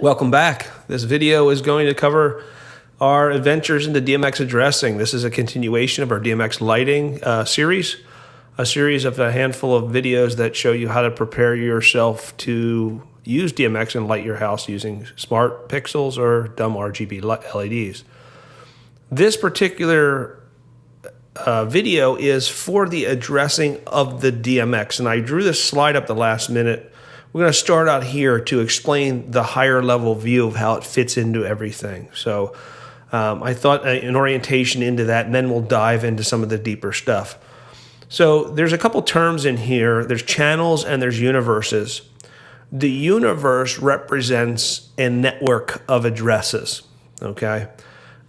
Welcome back. This video is going to cover our adventures into DMX addressing. This is a continuation of our DMX lighting series, a series of a handful of videos that show you how to prepare yourself to use DMX and light your house using smart pixels or dumb RGB LEDs. This particular video is for the addressing of the DMX, and I drew this slide up the last minute. We're going to start out here to explain the higher level view of how it fits into everything. So I thought an orientation into that, and then we'll dive into some of the deeper stuff. So there's a couple terms in here. There's channels and there's universes. The universe represents a network of addresses, okay?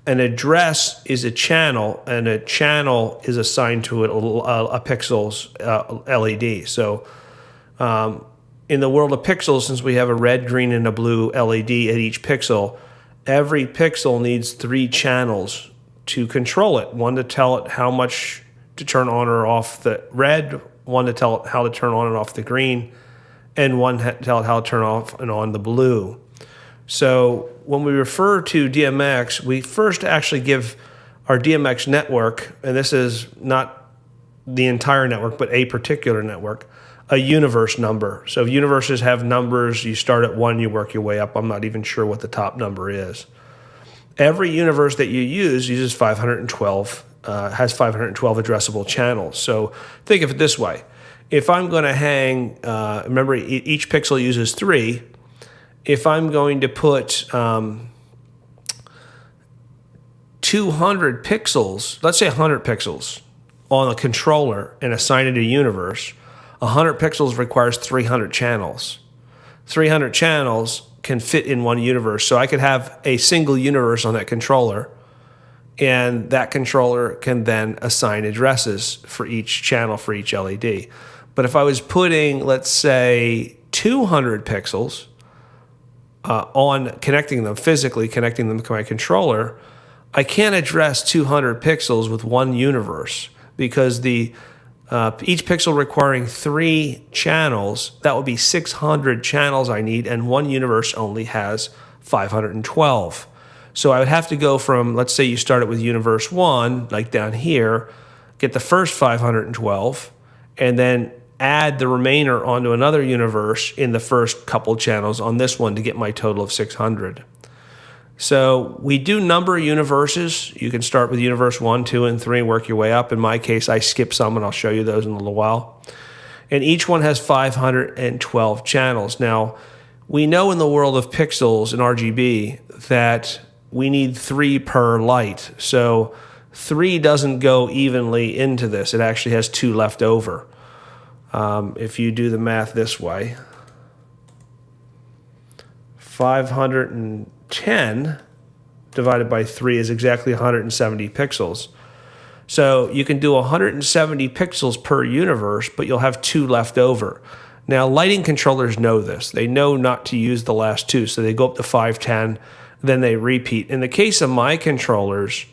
An address is a channel, and a channel is assigned to it a pixel's LED. So in the world of pixels, since we have a red, green, and a blue LED at each pixel, every pixel needs 3 channels to control it. One to tell it how much to turn on or off the red, one to tell it how to turn on and off the green, and one to tell it how to turn off and on the blue. So when we refer to DMX, we first actually give our DMX network, and this is not the entire network, but a particular network, a universe number. So if universes have numbers, you start at 1, you work your way up. I'm not even sure what the top number is. Every universe that you use uses 512, has 512 addressable channels. So think of it this way. If I'm going to hang, remember each pixel uses 3. If I'm going to put 200 pixels, let's say 100 pixels on a controller and assign it a universe, 100 pixels requires 300 channels. 300 channels can fit in one universe. So I could have a single universe on that controller, and that controller can then assign addresses for each channel for each LED. But if I was putting, let's say, 200 pixels on physically connecting them to my controller, I can't address 200 pixels with one universe because each pixel requiring 3 channels, that would be 600 channels I need, and one universe only has 512. So I would have to go from, let's say you started with universe 1, like down here, get the first 512, and then add the remainder onto another universe in the first couple channels on this one to get my total of 600. So we do number universes. You can start with universe 1, 2, and 3 and work your way up. In my case, I skip some, and I'll show you those in a little while. And each one has 512 channels. Now, we know in the world of pixels and RGB that we need 3 per light. So 3 doesn't go evenly into this. It actually has 2 left over. If you do the math this way, 510 divided by 3 is exactly 170 pixels. So you can do 170 pixels per universe, but you'll have 2 left over. Now, lighting controllers know this. They know not to use the last 2, so they go up to 510, then they repeat. In the case of my controllers,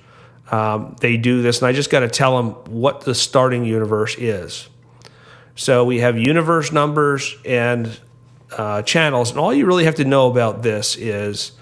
they do this, and I just got to tell them what the starting universe is. So we have universe numbers and channels, and all you really have to know about this is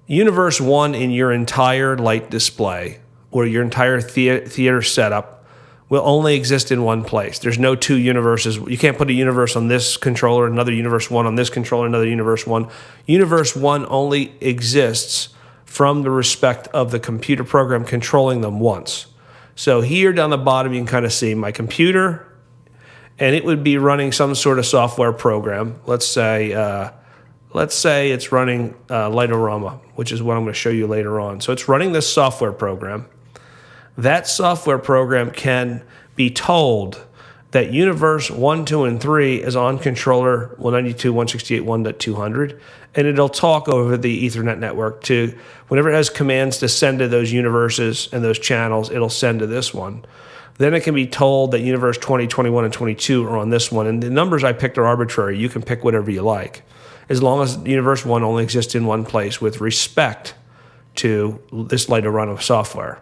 universe 1 in your entire light display or your entire theater setup will only exist in one place. There's no 2 universes. You can't put a universe on this controller, another universe 1 on this controller, another universe 1. Universe 1 only exists from the respect of the computer program controlling them once. So here down the bottom, you can kind of see my computer, and it would be running some sort of software program. Let's say it's running Lightorama, which is what I'm going to show you later on. So it's running this software program. That software program can be told that universe 1, 2, and 3 is on controller 192.168.1.200, and it'll talk over the Ethernet network to, whenever it has commands to send to those universes and those channels, it'll send to this one. Then it can be told that universe 20, 21, and 22 are on this one. And the numbers I picked are arbitrary. You can pick whatever you like, as long as universe 1 only exists in one place with respect to this Lightorama software.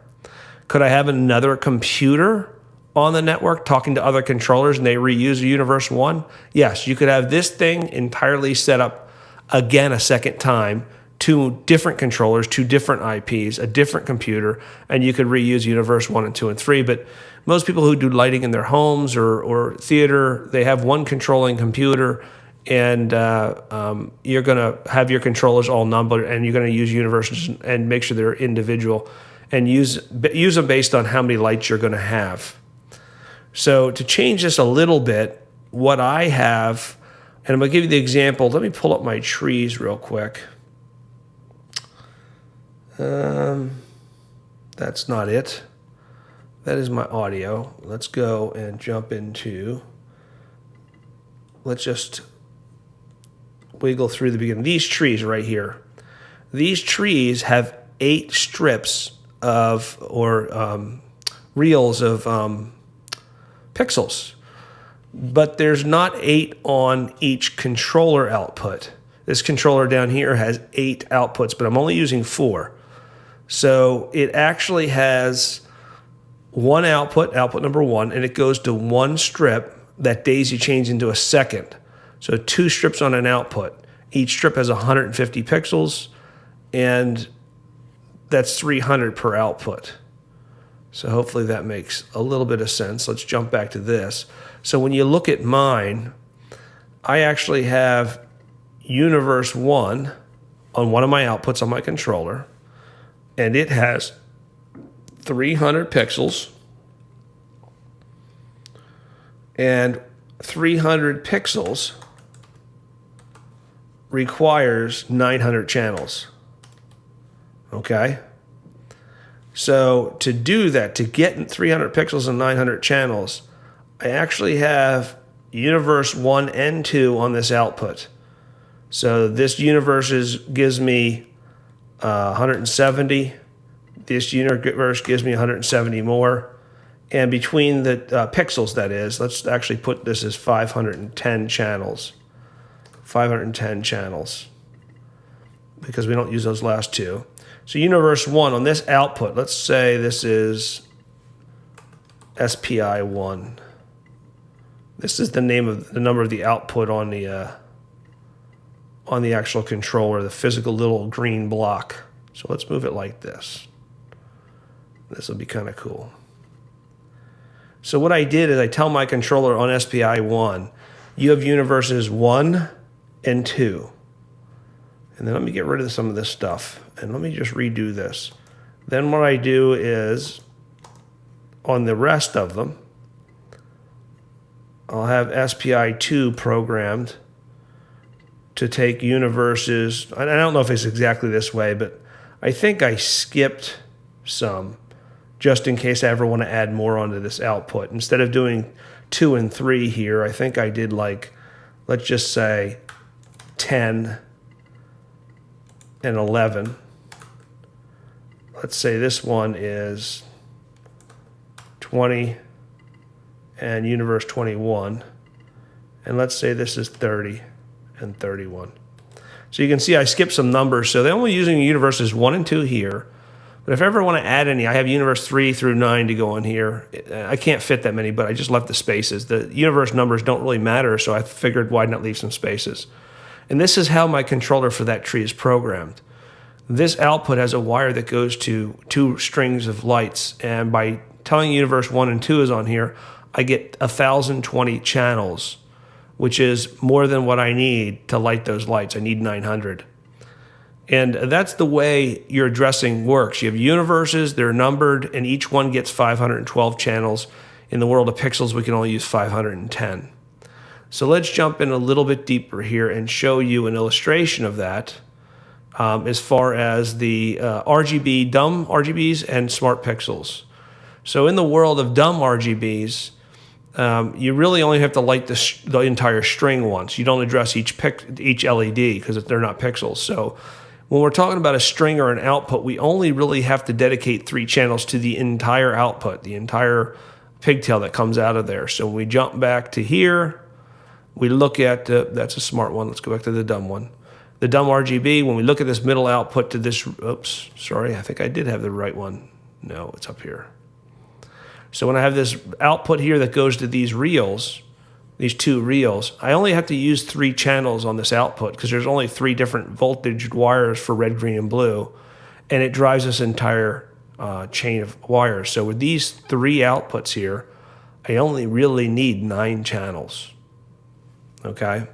Could I have another computer on the network talking to other controllers and they reuse universe 1? Yes, you could have this thing entirely set up again a second time, two different controllers, two different IPs, a different computer, and you could reuse Universe 1 and 2 and 3. But most people who do lighting in their homes or theater, they have one controlling computer, and you're going to have your controllers all numbered, and you're going to use Universes and make sure they're individual, and use them based on how many lights you're going to have. So to change this a little bit, what I have, and I'm going to give you the example. Let me pull up my trees real quick. That's not it. That is my audio. Let's go and jump into, let's just wiggle through the beginning. These trees right here. These trees have 8 strips of, or reels of pixels. But there's not 8 on each controller output. This controller down here has 8 outputs, but I'm only using 4. So it actually has one output number 1, and it goes to one strip that daisy chains into a second. So 2 strips on an output. Each strip has 150 pixels, and that's 300 per output. So hopefully that makes a little bit of sense. Let's jump back to this. So when you look at mine, I actually have Universe 1 on one of my outputs on my controller, and it has 300 pixels, and 300 pixels requires 900 channels. Okay? So to do that, to get 300 pixels and 900 channels, I actually have Universe 1 and 2 on this output. So this Universe gives me 170. This Universe gives me 170 more. And between the pixels, that is, let's actually put this as 510 channels. 510 channels, because we don't use those last two. So Universe 1 on this output, let's say this is SPI 1. This is the name of the number of the output on the actual controller, the physical little green block. So let's move it like this. This will be kind of cool. So what I did is I tell my controller on SPI 1, you have Universes 1 and 2. And then let me get rid of some of this stuff, and let me just redo this. Then what I do is, on the rest of them, I'll have SPI 2 programmed to take Universes. I don't know if it's exactly this way, but I think I skipped some just in case I ever want to add more onto this output. Instead of doing 2 and 3 here, I think I did, like, let's just say 10 and 11. Let's say this one is 20 and Universe 21. And let's say this is 30 and 31. So you can see I skipped some numbers. So they're only using Universes 1 and 2 here. But if I ever want to add any, I have Universe 3 through 9 to go on here. I can't fit that many, but I just left the spaces. The Universe numbers don't really matter, so I figured why not leave some spaces. And this is how my controller for that tree is programmed. This output has a wire that goes to 2 strings of lights, and by telling Universe 1 and 2 is on here, I get 1,020 channels, which is more than what I need to light those lights. I need 900. And that's the way your addressing works. You have Universes, they're numbered, and each one gets 512 channels. In the world of pixels, we can only use 510. So let's jump in a little bit deeper here and show you an illustration of that as far as the RGB, dumb RGBs and smart pixels. So in the world of dumb RGBs, you really only have to light the entire string once. You don't address each LED because they're not pixels. So when we're talking about a string or an output, we only really have to dedicate 3 channels to the entire output, the entire pigtail that comes out of there. So when we jump back to here, we look at, that's a smart one. Let's go back to the dumb one. The dumb RGB, when we look at this middle output to this, oops, sorry, I think I did have the right one. No, it's up here. So when I have this output here that goes to these reels, these two reels, I only have to use 3 channels on this output because there's only 3 different voltage wires for red, green, and blue, and it drives this entire chain of wires. So with these 3 outputs here, I only really need 9 channels, okay?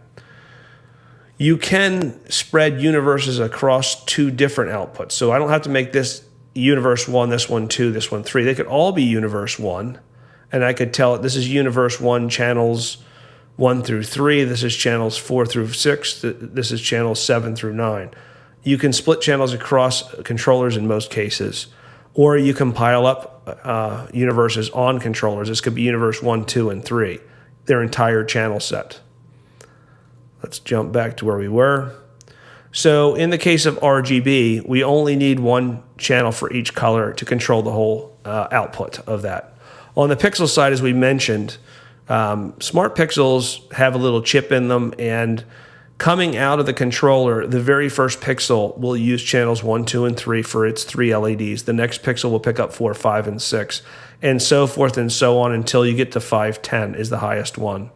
You can spread universes across 2 different outputs. So I don't have to make this universe 1, this one 2, this one 3. They could all be universe 1, and I could tell it this is universe 1 channels 1 through 3, this is channels 4 through 6, this is channels 7 through 9. You can split channels across controllers in most cases, or you can pile up universes on controllers. This could be universe 1, 2, and 3, their entire channel set. Let's jump back to where we were. So in the case of RGB, we only need 1 channel for each color to control the whole output of that. On the pixel side, as we mentioned, smart pixels have a little chip in them, and coming out of the controller, the very first pixel will use channels 1, 2, and 3 for its 3 LEDs. The next pixel will pick up 4, 5, and 6, and so forth and so on until you get to 5, 10 is the highest one.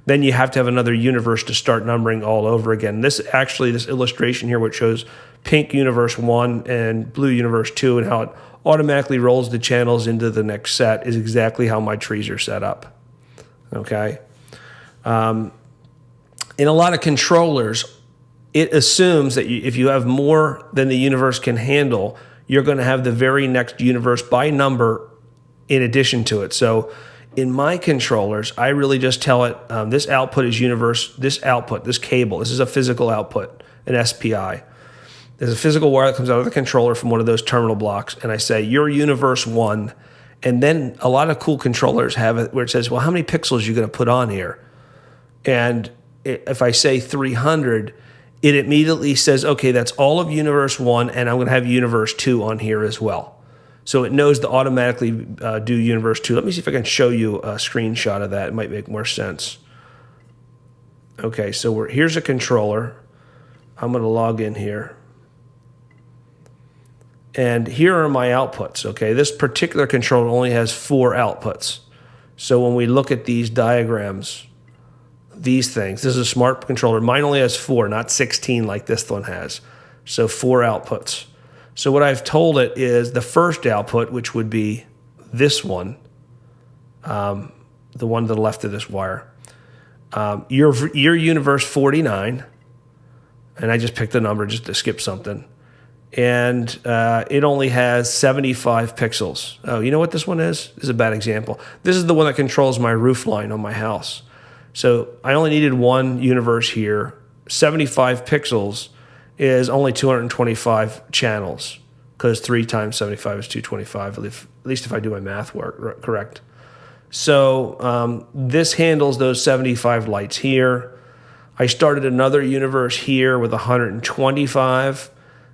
Then you have to have another universe to start numbering all over again. This illustration here, which shows pink universe 1 and blue universe 2 and how it automatically rolls the channels into the next set, is exactly how my trees are set up. Okay. In a lot of controllers, it assumes that if you have more than the universe can handle, you're going to have the very next universe by number in addition to it. So in my controllers, I really just tell it, this output is universe, this output, this cable, this is a physical output, an SPI. There's a physical wire that comes out of the controller from one of those terminal blocks, and I say, you're universe 1. And then a lot of cool controllers have it where it says, well, how many pixels are you going to put on here? And if I say 300, it immediately says, okay, that's all of universe 1, and I'm going to have universe 2 on here as well. So it knows to automatically do universe 2. Let me see if I can show you a screenshot of that. It might make more sense. Okay, so here's a controller. I'm going to log in here. And here are my outputs, okay? This particular controller only has 4 outputs. So when we look at these diagrams, these things, this is a smart controller. Mine only has 4, not 16 like this one has. So 4 outputs. So what I've told it is the first output, which would be this one, the one to the left of this wire, your universe 49, and I just picked a number just to skip something. And it only has 75 pixels. Oh, you know what this one is? This is a bad example. This is the one that controls my roof line on my house. So I only needed 1 universe here. 75 pixels is only 225 channels, because 3 times 75 is 225, at least if I do my math work correct. So this handles those 75 lights here. I started another universe here with 125.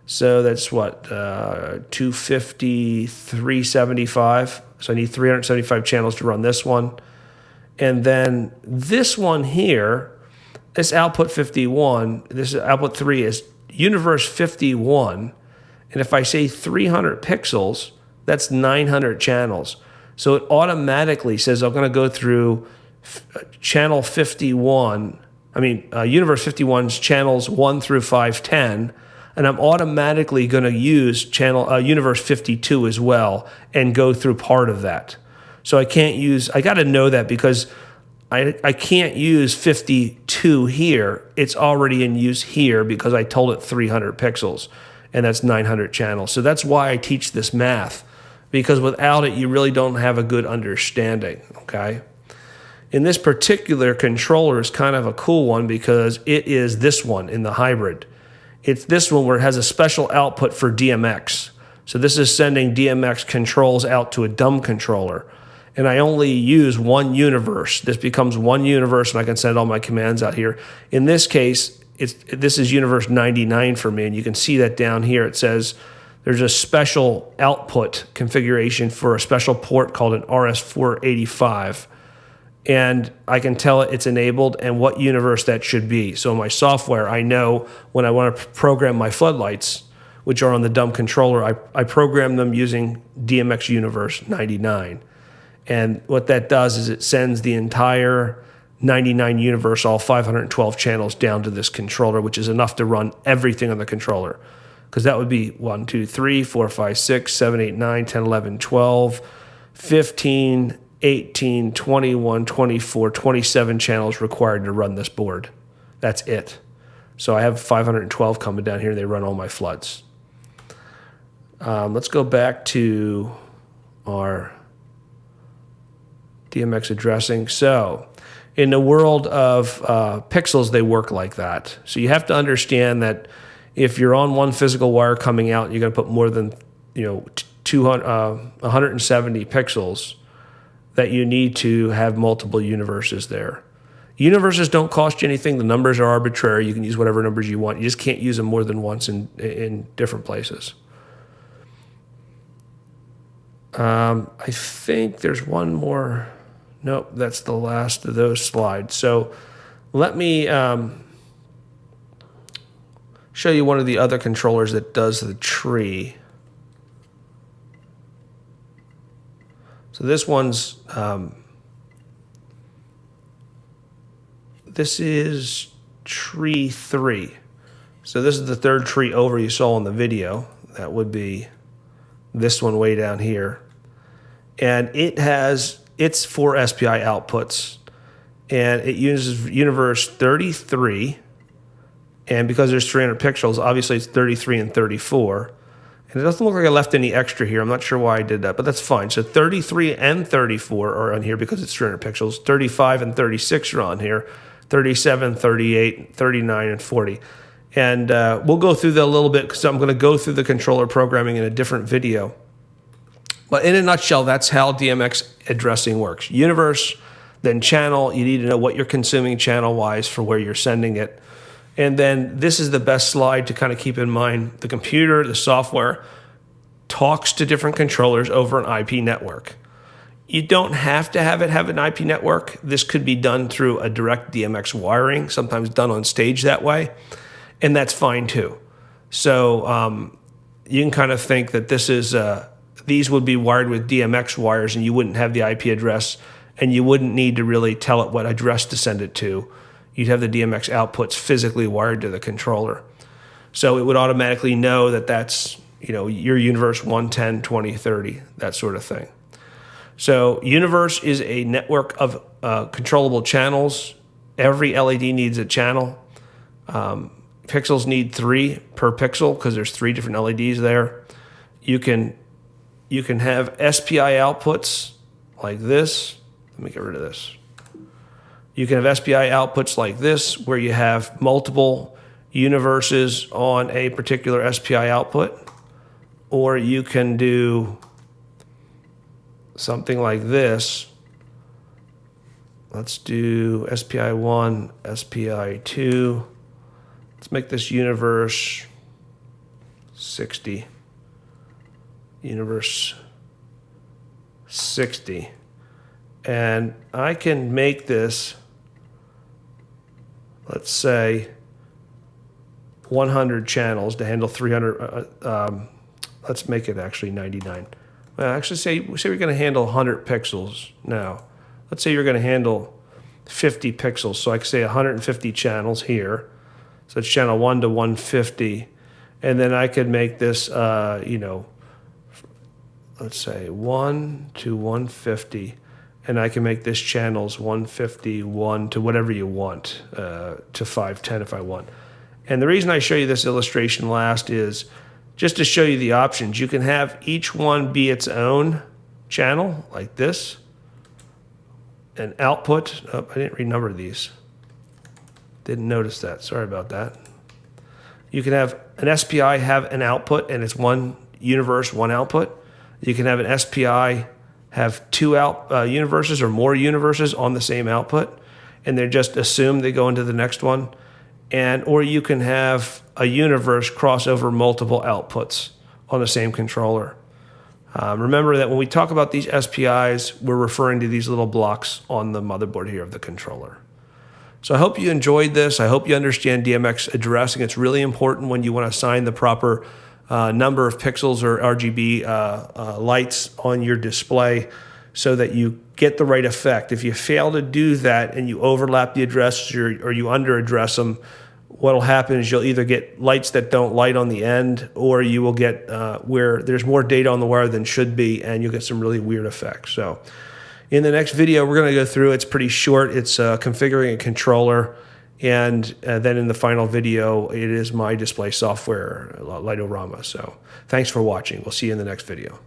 So that's what, 250, 375. So I need 375 channels to run this one. And then this one here, this output 51, this output 3 is universe 51. And if I say 300 pixels, that's 900 channels. So it automatically says I'm going to go through channel 51, universe 51's channels 1 through 510. And I'm automatically going to use universe 52 as well and go through part of that. So I got to know that because I can't use 52 here. It's already in use here because I told it 300 pixels, and that's 900 channels. So that's why I teach this math, because without it, you really don't have a good understanding, okay? In this particular controller is kind of a cool one because it is this one in the hybrid. It's this one where it has a special output for DMX. So this is sending DMX controls out to a dumb controller. And I only use 1 universe. This becomes 1 universe, and I can send all my commands out here. In this case, this is universe 99 for me, and you can see that down here. It says there's a special output configuration for a special port called an RS485. And I can tell it it's enabled and what universe that should be. So in my software, I know when I want to program my floodlights, which are on the dumb controller, I program them using DMX universe 99. And what that does is it sends the entire 99 universe, all 512 channels down to this controller, which is enough to run everything on the controller. Because that would be 1, 2, 3, 4, 5, 6, 7, 8, 9, 10, 11, 12, 15, 18, 21, 24, 27 channels required to run this board. That's it. So I have 512 coming down here. They run all my floods. Let's go back to our DMX addressing. So in the world of pixels, they work like that. So you have to understand that if you're on one physical wire coming out, you're going to put more than 170 pixels, that you need to have multiple universes there. Universes don't cost you anything. The numbers are arbitrary. You can use whatever numbers you want. You just can't use them more than once in different places. I think there's one more. Nope, that's the last of those slides. So let me show you one of the other controllers that does the tree. So this one's, this is tree 3. So this is the third tree over you saw in the video. That would be this one way down here. And it's 4 SPI outputs. And it uses universe 33. And because there's 300 pixels, obviously it's 33 and 34. And it doesn't look like I left any extra here. I'm not sure why I did that, but that's fine. So 33 and 34 are on here because it's 300 pixels. 35 and 36 are on here. 37, 38, 39, and 40. And we'll go through that a little bit because I'm going to go through the controller programming in a different video. But in a nutshell, that's how DMX addressing works. Universe, then channel. You need to know what you're consuming channel-wise for where you're sending it. And then this is the best slide to kind of keep in mind. The computer, the software, talks to different controllers over an IP network. You don't have to have it have an IP network. This could be done through a direct DMX wiring, sometimes done on stage that way, and that's fine too. So you can kind of think that this is these would be wired with DMX wires, and you wouldn't have the IP address, and you wouldn't need to really tell it what address to send it to. You'd have the DMX outputs physically wired to the controller. So it would automatically know that that's, your universe 110, 20, 30, that sort of thing. So universe is a network of controllable channels. Every LED needs a channel. Pixels need 3 per pixel because there's 3 different LEDs there. You can have SPI outputs like this. Let me get rid of this. You can have SPI outputs like this, where you have multiple universes on a particular SPI output, or you can do something like this. Let's do SPI 1, SPI 2. Let's make this universe 60. Universe 60. And I can make this, let's say, 100 channels to handle 300. Let's make it actually 99. Well, actually, say we're going to handle 100 pixels now. Let's say you're going to handle 50 pixels. So I can say 150 channels here. So it's channel 1 to 150. And then I could make this, let's say 1 to 150. And I can make this channels 151 to whatever you want, to 510 if I want. And the reason I show you this illustration last is just to show you the options. You can have each one be its own channel, like this. An output. Oh, I didn't renumber these. Didn't notice that. Sorry about that. You can have an SPI have an output, and it's one universe, one output. You can have an SPI have 2 universes or more universes on the same output, and they're just assumed they go into the next one. Or you can have a universe cross over multiple outputs on the same controller. Remember that when we talk about these SPIs, we're referring to these little blocks on the motherboard here of the controller. So I hope you enjoyed this. I hope you understand DMX addressing. It's really important when you want to assign the proper number of pixels or RGB lights on your display. so that you get the right effect. If you fail to do that and you overlap the addresses or you under address them, what'll happen is you'll either get lights that don't light on the end, or you will get where there's more data on the wire than should be, and you'll get some really weird effects. So in the next video, we're going to go through, it's pretty short, it's configuring a controller, and then in the final video, it is my display software, Lightorama. So thanks for watching. We'll see you in the next video.